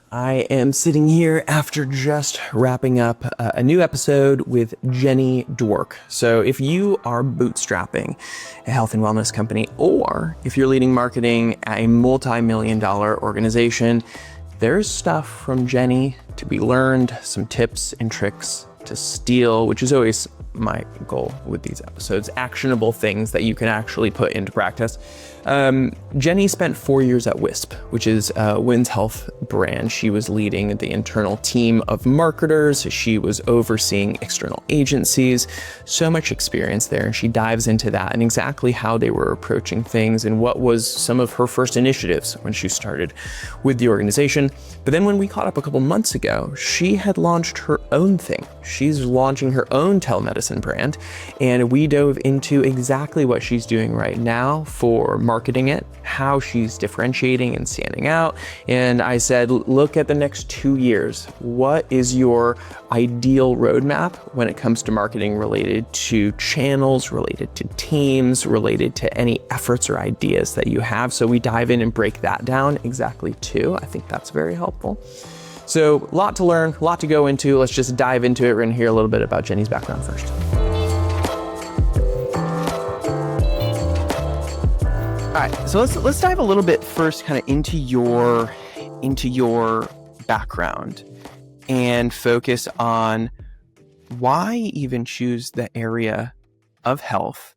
I am sitting here after just wrapping up a new episode with Jenny Dwork. So if you are bootstrapping a health and wellness company, or if you're leading marketing at a multi-million-dollar organization, there's stuff from Jenny to be learned, some tips and tricks to steal, which is always my goal with these episodes, actionable things that you can actually put into practice. Jenny spent 4 years at WISP, which is a women's health brand. She was leading the internal team of marketers. She was overseeing external agencies, so much experience there. And she dives into that and exactly how they were approaching things and what was some of her first initiatives when she started with the organization. But then when we caught up a couple months ago, she had launched her own thing. She's launching her own telemedicine brand, and we dove into exactly what she's doing right now for marketing it, how she's differentiating and standing out. And I said, look at the next 2 years. What is your ideal roadmap when it comes to marketing related to channels, related to teams, related to any efforts or ideas that you have? So we dive in and break that down exactly too. I think that's very helpful. So a lot to learn, a lot to go into. Let's just dive into it. We're going to hear a little bit about Jenny's background first. All right, so let's dive a little bit first kind of into your background and focus on why even choose the area of health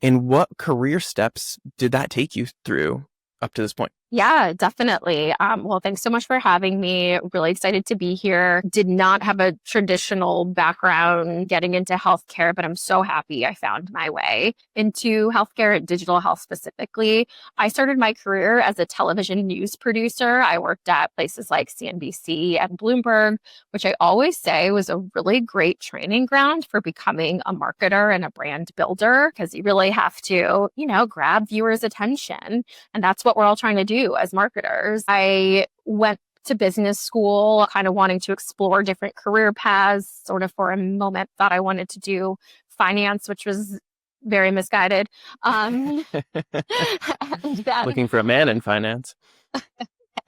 and what career steps did that take you through up to this point? Yeah, definitely. Well, thanks so much for having me. Really excited to be here. Did not have a traditional background getting into healthcare, but I'm so happy I found my way into healthcare, digital health specifically. I started my career as a television news producer. I worked at places like CNBC and Bloomberg, which I always say was a really great training ground for becoming a marketer and a brand builder, because you really have to, grab viewers' attention. And that's what we're all trying to do as marketers. I went to business school, kind of wanting to explore different career paths, sort of for a moment thought I wanted to do finance, which was very misguided. And then, Looking for a man in finance.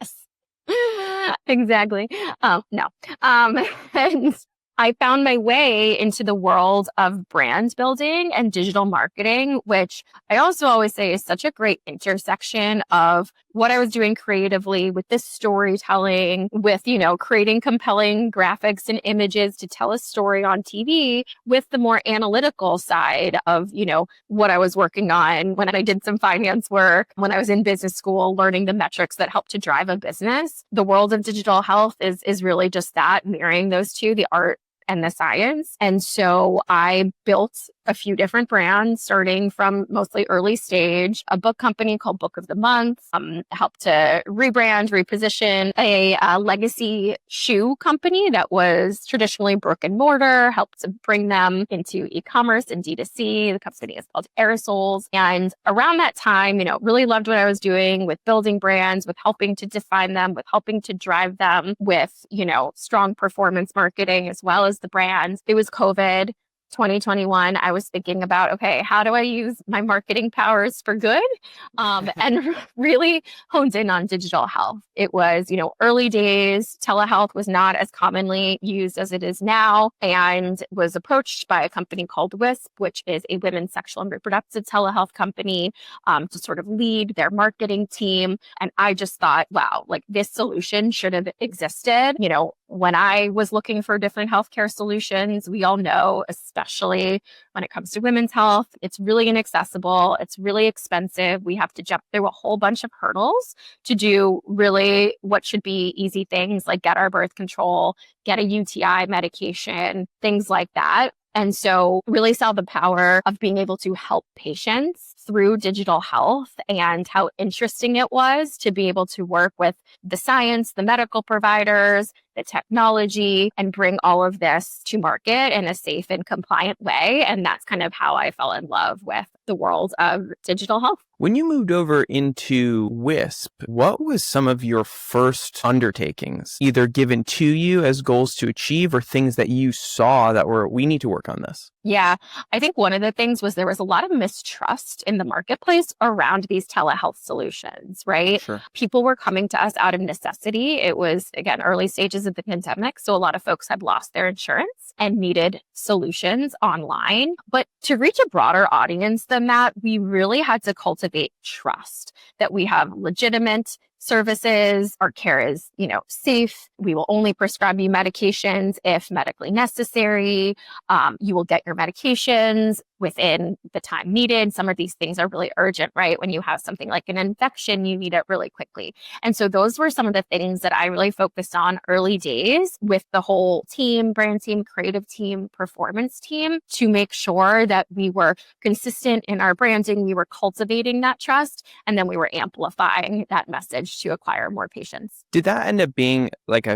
Yes, exactly. No. And I found my way into the world of brand building and digital marketing, which I also always say is such a great intersection of what I was doing creatively with this storytelling, with, creating compelling graphics and images to tell a story on TV, with the more analytical side of, what I was working on when I did some finance work, when I was in business school, learning the metrics that help to drive a business. The world of digital health is really just that, mirroring those two, the art and the science. And so I built a few different brands, starting from mostly early stage, a book company called Book of the Month, helped to rebrand, reposition a legacy shoe company that was traditionally brick and mortar, helped to bring them into e-commerce and D2C. The company is called Aerosols. And around that time, really loved what I was doing with building brands, with helping to define them, with helping to drive them, with, strong performance marketing as well as the brands. It was COVID. 2021, I was thinking about, okay, how do I use my marketing powers for good? And really honed in on digital health. It was, early days. Telehealth was not as commonly used as it is now, and was approached by a company called WISP, which is a women's sexual and reproductive telehealth company, to sort of lead their marketing team. And I just thought, wow, like this solution should have existed. When I was looking for different healthcare solutions, we all know, especially when it comes to women's health, it's really inaccessible. It's really expensive. We have to jump through a whole bunch of hurdles to do really what should be easy things like get our birth control, get a UTI medication, things like that. And so really saw the power of being able to help patients through digital health, and how interesting it was to be able to work with the science, the medical providers, the technology, and bring all of this to market in a safe and compliant way. And that's kind of how I fell in love with the world of digital health. When you moved over into WISP, what was some of your first undertakings, either given to you as goals to achieve or things that you saw that were, we need to work on this? Yeah, I think one of the things was there was a lot of mistrust in the marketplace around these telehealth solutions, right? Sure. People were coming to us out of necessity. It was, again, early stages of the pandemic. So a lot of folks had lost their insurance and needed solutions online. But to reach a broader audience than that, we really had to cultivate trust that we have legitimate services. Our care is, safe. We will only prescribe you medications if medically necessary. You will get your medications within the time needed. Some of these things are really urgent, right? When you have something like an infection, you need it really quickly. And so those were some of the things that I really focused on early days with the whole team, brand team, creative team, performance team, to make sure that we were consistent in our branding, we were cultivating that trust, and then we were amplifying that message to acquire more patients. Did that end up being like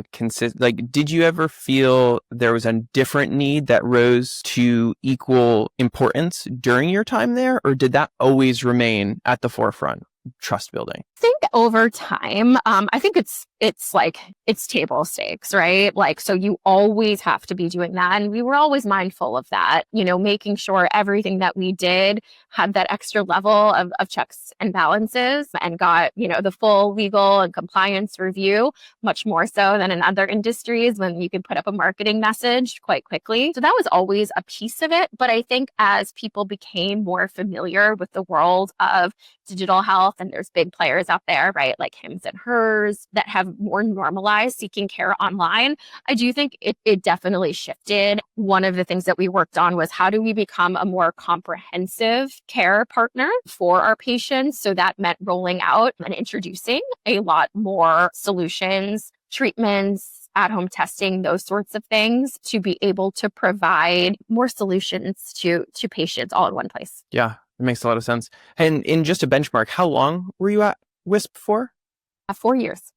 did you ever feel there was a different need that rose to equal importance during your time there, or did that always remain at the forefront? Trust building? I think over time, I think it's table stakes, right? Like, so you always have to be doing that. And we were always mindful of that, making sure everything that we did had that extra level of checks and balances and got, the full legal and compliance review, much more so than in other industries when you can put up a marketing message quite quickly. So that was always a piece of it. But I think as people became more familiar with the world of digital health, and there's big players out there, right, like Hims and Hers, that have more normalized seeking care online, I do think it definitely shifted. One of the things that we worked on was how do we become a more comprehensive care partner for our patients? So that meant rolling out and introducing a lot more solutions, treatments, at-home testing, those sorts of things, to be able to provide more solutions to patients all in one place. Yeah, it makes a lot of sense. And in just a benchmark, how long were you at WISP for? 4 years.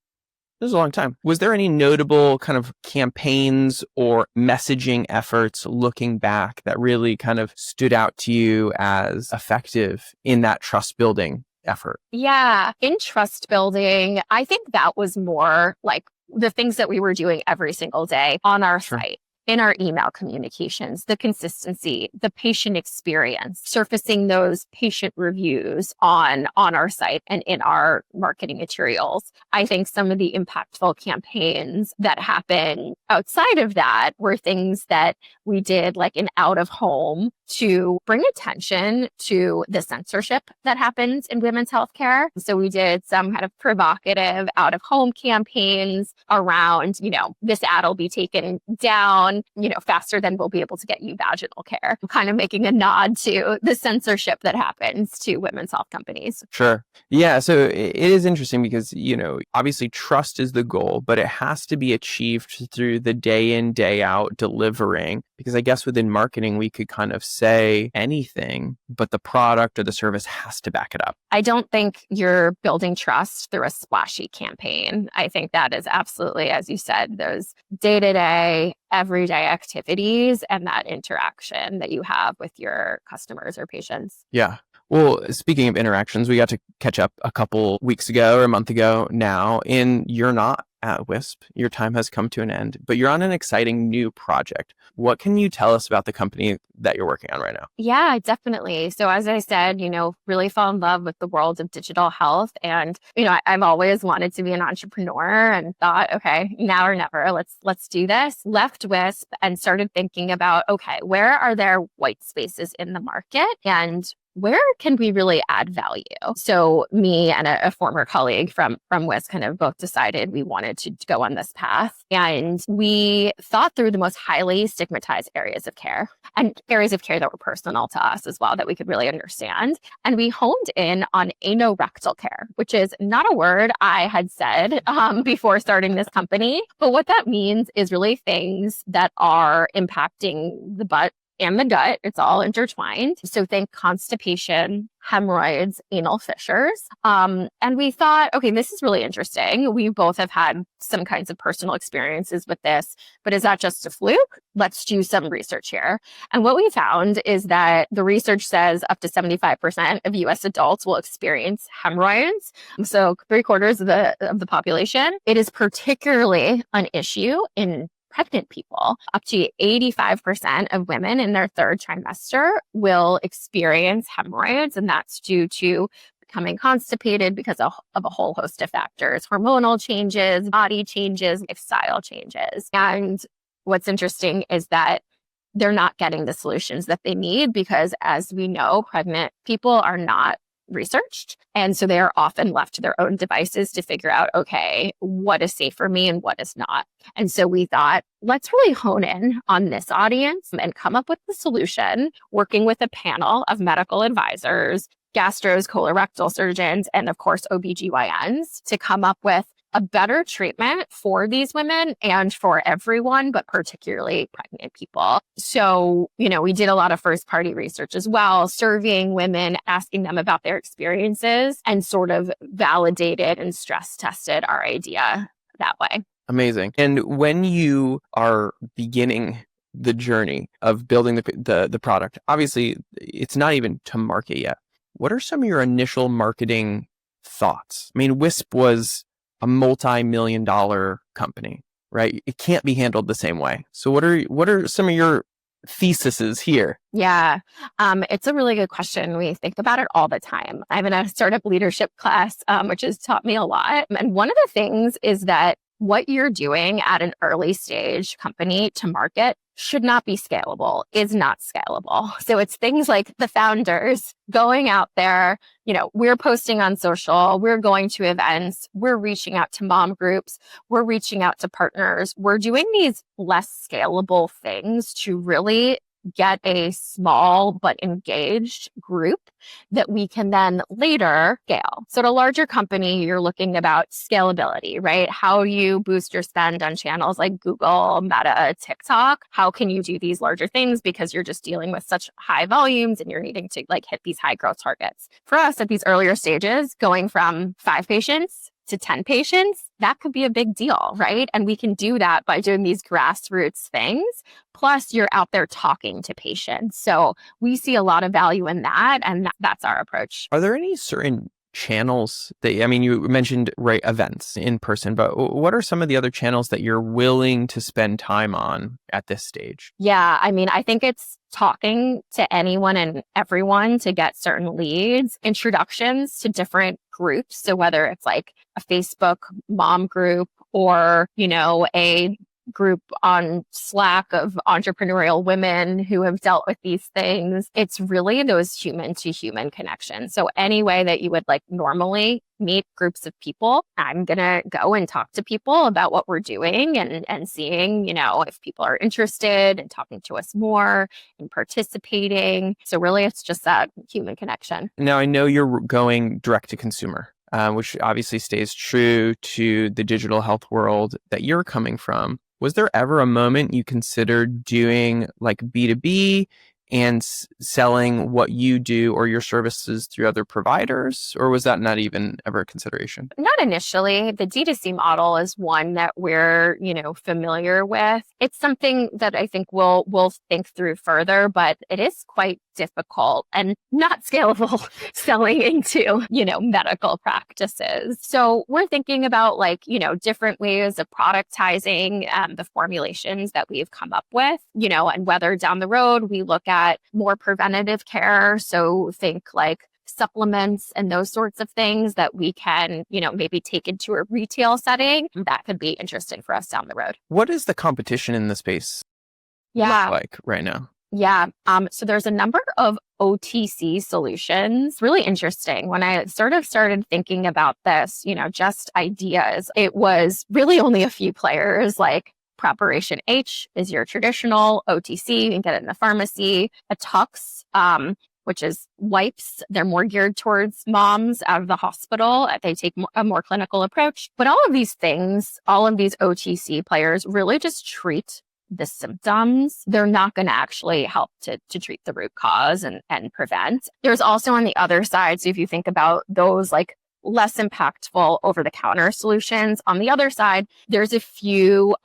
This is a long time. Was there any notable kind of campaigns or messaging efforts looking back that really kind of stood out to you as effective in that trust building effort? Yeah, in trust building, I think that was more like the things that we were doing every single day on our Sure. site, in our email communications, the consistency, the patient experience, surfacing those patient reviews on our site and in our marketing materials. I think some of the impactful campaigns that happen outside of that were things that we did like in out of home to bring attention to the censorship that happens in women's healthcare. So we did some kind of provocative out of home campaigns around, this ad will be taken down, faster than we'll be able to get you vaginal care, kind of making a nod to the censorship that happens to women's health companies. Sure. Yeah. So it is interesting because, obviously trust is the goal, but it has to be achieved through the day in, day out delivering. Because I guess within marketing, we could kind of say anything, but the product or the service has to back it up. I don't think you're building trust through a splashy campaign. I think that is absolutely, as you said, those day-to-day, everyday activities and that interaction that you have with your customers or patients. Yeah. Well, speaking of interactions, we got to catch up a couple weeks ago or a month ago now, and you're not at WISP. Your time has come to an end, but you're on an exciting new project. What can you tell us about the company that you're working on right now? Yeah, definitely. So as I said, really fell in love with the world of digital health. And, I've always wanted to be an entrepreneur and thought, okay, now or never, let's do this. Left WISP and started thinking about, okay, where are there white spaces in the market? And where can we really add value? So me and a former colleague from WISP kind of both decided we wanted to go on this path. And we thought through the most highly stigmatized areas of care and areas of care that were personal to us as well, that we could really understand. And we honed in on anorectal care, which is not a word I had said before starting this company. But what that means is really things that are impacting the butt and the gut. It's all intertwined. So think constipation, hemorrhoids, anal fissures. And we thought, okay, this is really interesting. We both have had some kinds of personal experiences with this, but is that just a fluke? Let's do some research here. And what we found is that the research says up to 75% of US adults will experience hemorrhoids. So 3/4 of the population. It is particularly an issue in pregnant people. Up to 85% of women in their third trimester will experience hemorrhoids, and that's due to becoming constipated because of a whole host of factors, hormonal changes, body changes, lifestyle changes. And what's interesting is that they're not getting the solutions that they need because, as we know, pregnant people are not researched. And so they are often left to their own devices to figure out, okay, what is safe for me and what is not. And so we thought, let's really hone in on this audience and come up with the solution, working with a panel of medical advisors, gastros, colorectal surgeons, and of course, OBGYNs to come up with a better treatment for these women and for everyone, but particularly pregnant people. So, we did a lot of first party research as well, surveying women, asking them about their experiences, and sort of validated and stress tested our idea that way. Amazing. And when you are beginning the journey of building the product, obviously it's not even to market yet. What are some of your initial marketing thoughts? I mean, WISP was a multi-million-dollar company, right? It can't be handled the same way. So what are some of your theses here? Yeah, it's a really good question. We think about it all the time. I'm in a startup leadership class, which has taught me a lot. And one of the things is that what you're doing at an early stage company to market should not be scalable, is not scalable. So it's things like the founders going out there, we're posting on social, we're going to events, we're reaching out to mom groups, we're reaching out to partners. We're doing these less scalable things to really get a small but engaged group that we can then later scale. So at a larger company, you're looking about scalability, right? How do you boost your spend on channels like Google, Meta, TikTok? How can you do these larger things because you're just dealing with such high volumes and you're needing to hit these high growth targets? For us at these earlier stages, going from 5 patients to 10 patients, that could be a big deal, right? And we can do that by doing these grassroots things. Plus, you're out there talking to patients. So we see a lot of value in that. And that's our approach. Are there any certain channels that, you mentioned, right, events in person, but what are some of the other channels that you're willing to spend time on at this stage? Yeah, I think it's talking to anyone and everyone to get certain leads, introductions to different groups. So whether it's like a Facebook mom group or, a group on Slack of entrepreneurial women who have dealt with these things, it's really those human to human connections. So any way that you would normally meet groups of people, I'm going to go and talk to people about what we're doing and seeing, if people are interested in talking to us more and participating. So really it's just that human connection. Now, I know you're going direct to consumer, which obviously stays true to the digital health world that you're coming from. Was there ever a moment you considered doing B2B and selling what you do or your services through other providers? Or was that not even ever a consideration? Not initially. The D2C model is one that we're, familiar with. It's something that I think we'll think through further, but it is quite difficult and not scalable selling into, medical practices. So we're thinking about different ways of productizing the formulations that we've come up with, and whether down the road we look at more preventative care. So think supplements and those sorts of things that we can, maybe take into a retail setting. That could be interesting for us down the road. What is the competition in the space look like right now? Yeah. So there's a number of OTC solutions. Really interesting. When I sort of started thinking about this, just ideas, it was really only a few players. Preparation H is your traditional OTC. You can get it in the pharmacy. A Tux, which is wipes. They're more geared towards moms out of the hospital. They take a more clinical approach. But all of these things, all of these OTC players really just treat the symptoms. They're not going to actually help to treat the root cause and prevent. There's also on the other side, so if you think about those less impactful over-the-counter solutions, on the other side, there's a few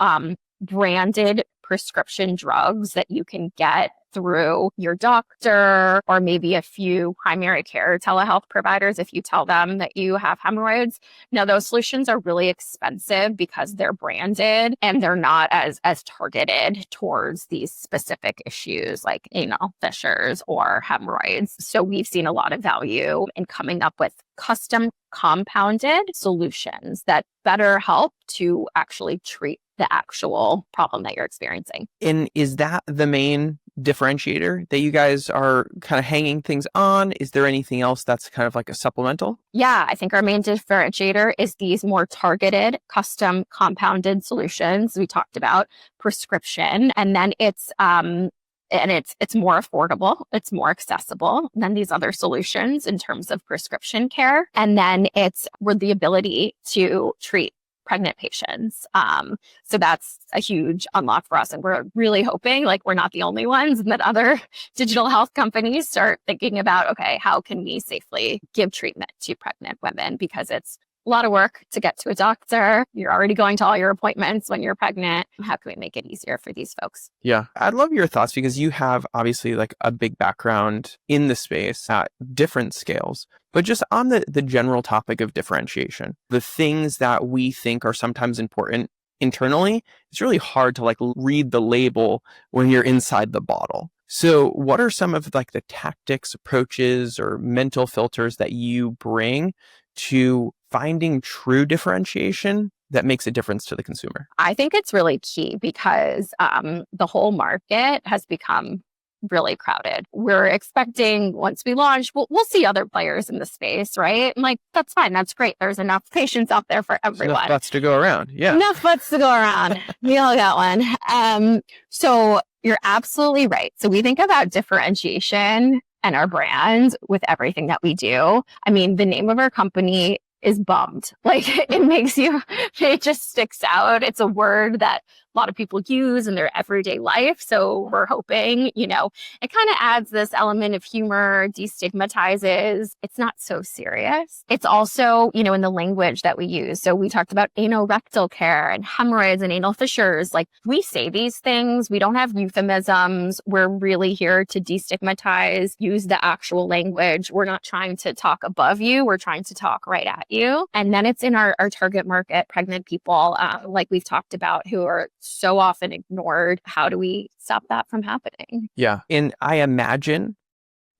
branded prescription drugs that you can get through your doctor or maybe a few primary care telehealth providers if you tell them that you have hemorrhoids. Now, those solutions are really expensive because they're branded and they're not as targeted towards these specific issues like anal fissures or hemorrhoids. So we've seen a lot of value in coming up with custom compounded solutions that better help to actually treat the actual problem that you're experiencing. And is that the main differentiator that you guys are kind of hanging things on? Is there anything else that's kind of like a supplemental? Yeah, I think our main differentiator is these more targeted, custom compounded solutions we talked about, prescription, and then it's more affordable, it's more accessible than these other solutions in terms of prescription care. And then it's with the ability to treat pregnant patients. So that's a huge unlock for us. And we're really hoping like we're not the only ones and that other digital health companies start thinking about, okay, how can we safely give treatment to pregnant women? Because it's a lot of work to get to a doctor. You're already going to all your appointments when you're pregnant. How can we make it easier for these folks? Yeah, I'd love your thoughts because you have obviously like a big background in the space at different scales, but just on the general topic of differentiation, the things that we think are sometimes important internally, it's really hard to like read the label when you're inside the bottle. So what are some of like the tactics, approaches, or mental filters that you bring to finding true differentiation that makes a difference to the consumer? I think it's really key because the whole market has become really crowded. We're expecting once we launch, we'll see other players in the space, right? And like, that's fine. That's great. There's enough patients out there for everyone. Enough butts to go around. Yeah. Enough butts to go around. We all got one. So you're absolutely right. So we think about differentiation and our brand with everything that we do. I mean, the name of our company is bummed. Like it just sticks out. It's a word that a lot of people use in their everyday life. So we're hoping, it kind of adds this element of humor, destigmatizes. It's not so serious. It's also, in the language that we use. So we talked about anorectal care and hemorrhoids and anal fissures. Like we say these things, we don't have euphemisms. We're really here to destigmatize, use the actual language. We're not trying to talk above you. We're trying to talk right at you. And then it's in our target market, pregnant people, like we've talked about, who are so often ignored. How do we stop that from happening? Yeah. And I imagine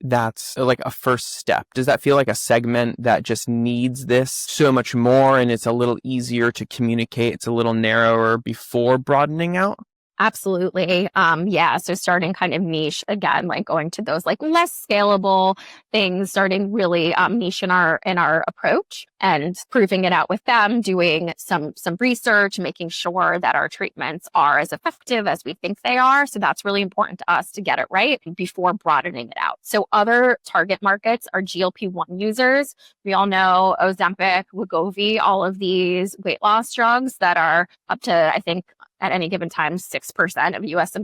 that's like a first step. Does that feel like a segment that just needs this so much more and it's a little easier to communicate? It's a little narrower before broadening out? Absolutely. Yeah. So starting kind of niche again, like going to those like less scalable things, starting really niche in our approach and proving it out with them, doing some research, making sure that our treatments are as effective as we think they are. So that's really important to us to get it right before broadening it out. So other target markets are GLP-1 users. We all know Ozempic, Wegovy, all of these weight loss drugs that are up to, I think, at any given time, 6% of US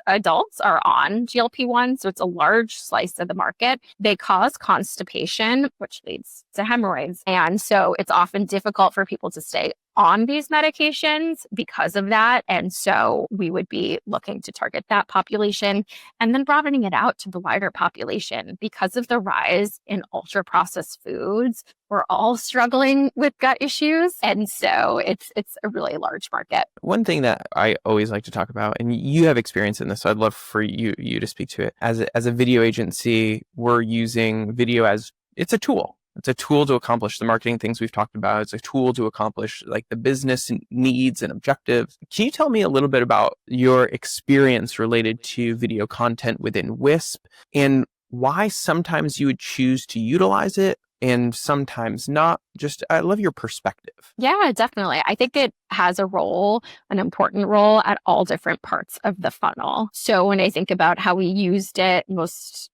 adults are on GLP-1. So it's a large slice of the market. They cause constipation, which leads to hemorrhoids. And so it's often difficult for people to stay on these medications because of that. And so we would be looking to target that population and then broadening it out to the wider population because of the rise in ultra processed foods. We're all struggling with gut issues. And so it's a really large market. One thing that I always like to talk about, and you have experience in this, so I'd love for you to speak to it. As a video agency, we're using video as it's a tool. It's a tool to accomplish the marketing things we've talked about. It's a tool to accomplish like the business needs and objectives. Can you tell me a little bit about your experience related to video content within WISP and why sometimes you would choose to utilize it and sometimes not? I love your perspective. Yeah, definitely. I think it has an important role at all different parts of the funnel. So when I think about how we used it most,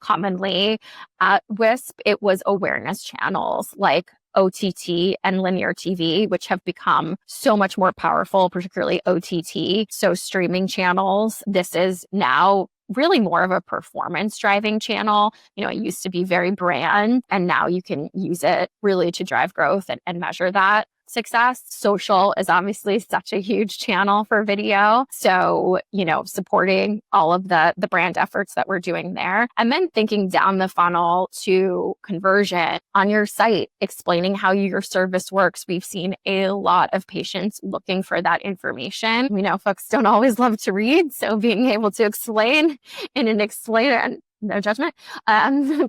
commonly at WISP, it was awareness channels like OTT and linear TV, which have become so much more powerful, particularly OTT. So streaming channels, this is now really more of a performance driving channel. It used to be very brand, and now you can use it really to drive growth and measure that. success. Social is obviously such a huge channel for video. So, supporting all of the brand efforts that we're doing there. And then thinking down the funnel to conversion on your site, explaining how your service works. We've seen a lot of patients looking for that information. Folks don't always love to read. So being able to explain in an explainer, and no judgment,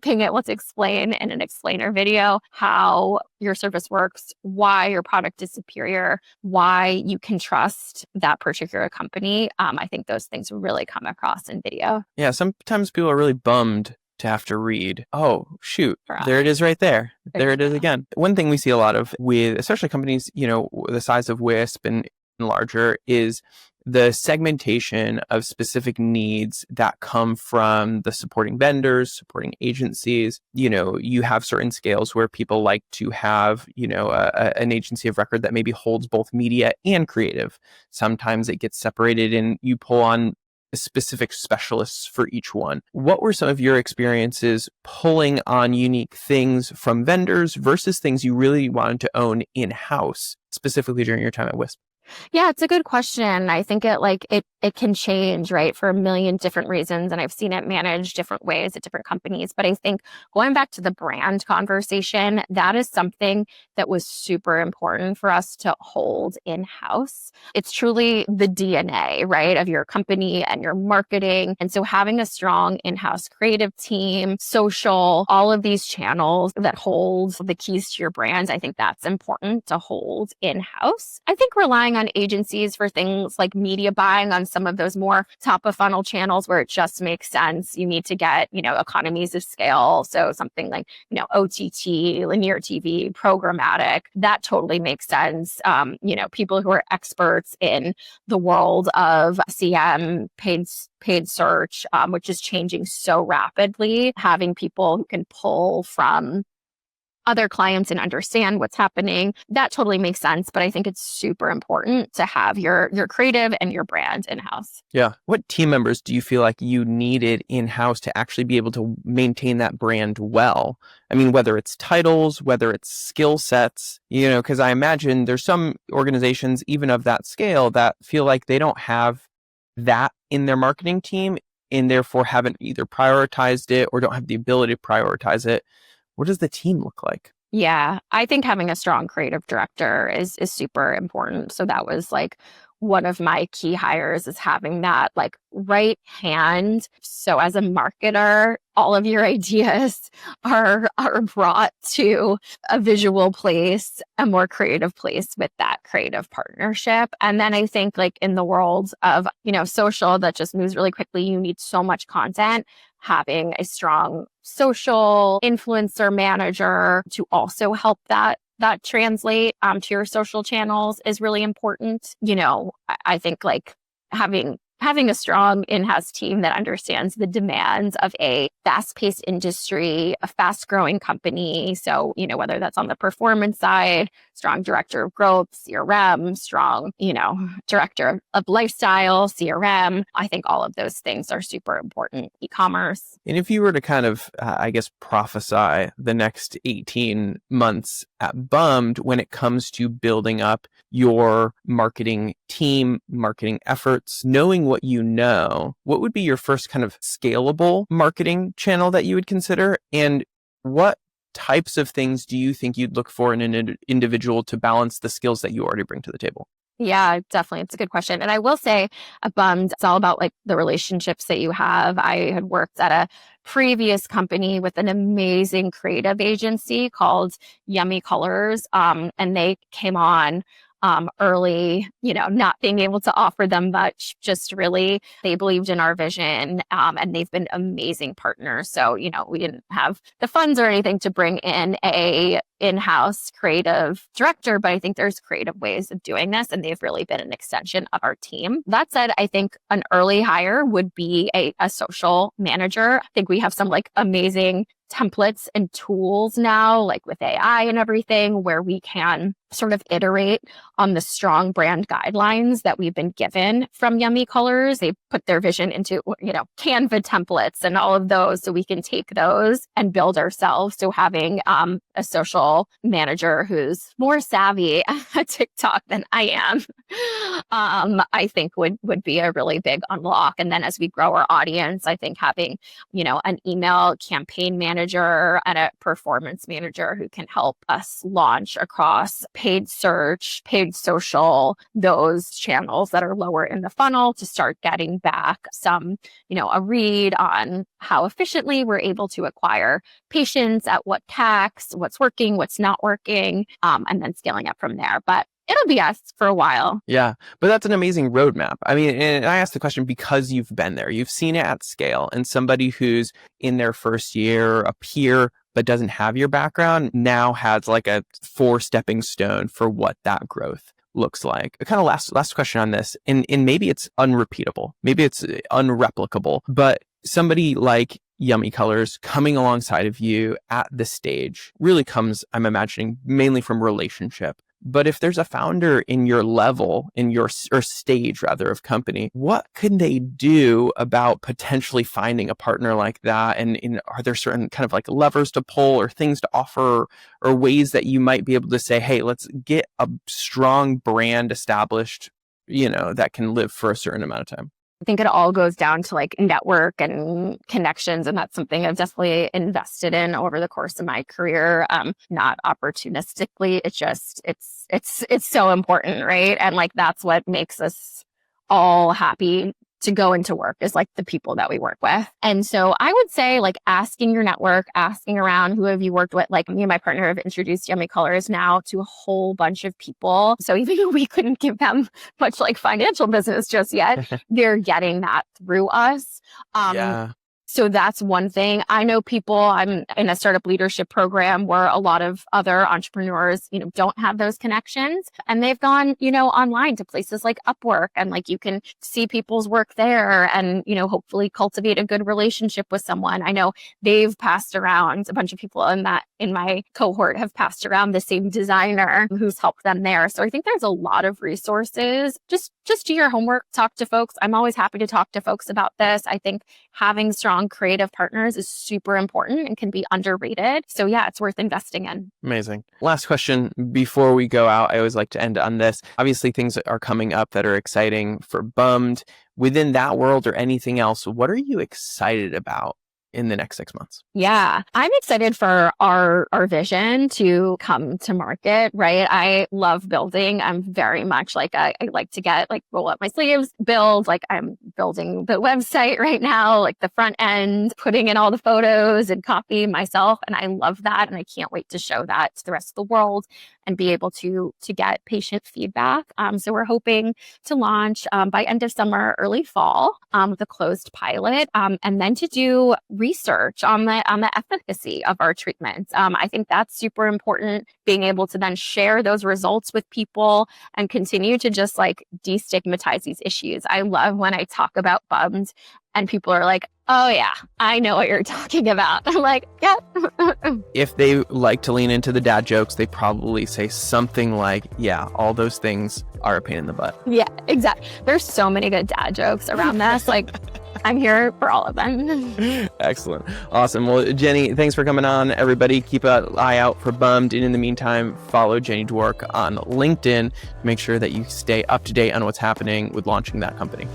being able to explain in an explainer video how your service works, why your product is superior, why you can trust that particular company. I think those things really come across in video. Yeah, sometimes people are really bummed to have to read. Oh, shoot. There it is right there. There it is again. One thing we see a lot of with especially companies, the size of WISP and larger is the segmentation of specific needs that come from the supporting vendors, supporting agencies. You have certain scales where people like to have, an agency of record that maybe holds both media and creative. Sometimes it gets separated and you pull on specific specialists for each one. What were some of your experiences pulling on unique things from vendors versus things you really wanted to own in-house, specifically during your time at WISP? Yeah, it's a good question. I think it can change, right, for a million different reasons. And I've seen it managed different ways at different companies. But I think going back to the brand conversation, that is something that was super important for us to hold in-house. It's truly the DNA, right, of your company and your marketing. And so having a strong in-house creative team, social, all of these channels that hold the keys to your brand, I think that's important to hold in-house. I think relying on agencies for things like media buying on some of those more top of funnel channels where it just makes sense. You need to get, economies of scale. So something like, OTT, linear TV, programmatic, that totally makes sense. People who are experts in the world of CM, paid search, which is changing so rapidly, having people who can pull from other clients and understand what's happening, that totally makes sense. But I think it's super important to have your creative and your brand in-house. Yeah. What team members do you feel like you needed in-house to actually be able to maintain that brand well? I mean, whether it's titles, whether it's skill sets, because I imagine there's some organizations, even of that scale, that feel like they don't have that in their marketing team and therefore haven't either prioritized it or don't have the ability to prioritize it. What does the team look like? Yeah, I think having a strong creative director is super important. So that was one of my key hires, is having that right hand. So as a marketer, all of your ideas are brought to a visual place, a more creative place with that creative partnership. And then I think in the world of, social that just moves really quickly, you need so much content. Having a strong social influencer manager to also help that translate to your social channels is really important. I think having a strong in-house team that understands the demands of a fast-paced industry, a fast-growing company. So, whether that's on the performance side, strong director of growth, CRM, strong, director of lifestyle, CRM. I think all of those things are super important. E-commerce. And if you were to kind of, prophesy the next 18 months at Bummed when it comes to building up your marketing team, marketing efforts, knowing what you know, what would be your first kind of scalable marketing channel that you would consider? And what types of things do you think you'd look for in an individual to balance the skills that you already bring to the table? Yeah, definitely. It's a good question. And I will say at Bummed, it's all about the relationships that you have. I had worked at a previous company with an amazing creative agency called Yummy Colors. And they came on early, not being able to offer them much, just really, they believed in our vision, and they've been amazing partners. So, we didn't have the funds or anything to bring in a in-house creative director, but I think there's creative ways of doing this, and they've really been an extension of our team. That said, I think an early hire would be a social manager. I think we have some amazing templates and tools now, with AI and everything, where we can sort of iterate on the strong brand guidelines that we've been given from Yummy Colors. They put their vision into, Canva templates and all of those, so we can take those and build ourselves. So having a social manager who's more savvy at TikTok than I am, I think would be a really big unlock. And then as we grow our audience, I think having, an email campaign manager and a performance manager who can help us launch across paid search, paid social, those channels that are lower in the funnel to start getting back some, a read on how efficiently we're able to acquire patients at what tax, what's working, what's not working, and then scaling up from there. But it'll be us for a while. Yeah, but that's an amazing roadmap. I mean, and I asked the question because you've been there, you've seen it at scale, and somebody who's in their first year, a peer, but doesn't have your background, now has like a 4 stepping stone for what that growth looks like. A kind of last question on this, and maybe it's unrepeatable, maybe it's unreplicable, but somebody like Yummy Colors coming alongside of you at this stage really comes, I'm imagining, mainly from relationship. But if there's a founder in your level, or stage rather of company, what can they do about potentially finding a partner like that? And are there certain kind of like levers to pull or things to offer or ways that you might be able to say, hey, let's get a strong brand established, that can live for a certain amount of time? I think it all goes down to like network and connections. And that's something I've definitely invested in over the course of my career. Not opportunistically. It's so important, right? And like, that's what makes us all happy to go into work, is like the people that we work with. And so I would say like asking your network, asking around, who have you worked with? Like me and my partner have introduced Yummy Colors now to a whole bunch of people. So even though we couldn't give them much like financial business just yet, they're getting that through us. Yeah. So that's one thing. I know people, I'm in a startup leadership program where a lot of other entrepreneurs, don't have those connections, and they've gone, online to places like Upwork, and like you can see people's work there and, hopefully cultivate a good relationship with someone. I know they've passed around, a bunch of people in my cohort have passed around the same designer who's helped them there. So I think there's a lot of resources. Just do your homework, talk to folks. I'm always happy to talk to folks about this. I think having strong creative partners is super important and can be underrated. So yeah, it's worth investing in. Amazing. Last question before we go out. I always like to end on this. Obviously, things are coming up that are exciting for Bummed. Within that world or anything else, what are you excited about in the next 6 months? Yeah, I'm excited for our vision to come to market, right? I love building. I'm very much like, I like to roll up my sleeves, build, like I'm building the website right now, like the front end, putting in all the photos and copy myself. And I love that. And I can't wait to show that to the rest of the world and be able to get patient feedback. So we're hoping to launch by end of summer, early fall with a closed pilot, and then to do research on the efficacy of our treatments. I think that's super important, being able to then share those results with people and continue to just like destigmatize these issues. I love when I talk about Bummed and people are like, oh yeah, I know what you're talking about. I'm like, yeah. If they like to lean into the dad jokes, they probably say something like, yeah, all those things are a pain in the butt. Yeah, exactly. There's so many good dad jokes around this. Like, I'm here for all of them. Excellent. Awesome. Well, Jenny, thanks for coming on. Everybody, keep an eye out for Bummed. And in the meantime, follow Jenny Dwork on LinkedIn. Make sure that you stay up to date on what's happening with launching that company.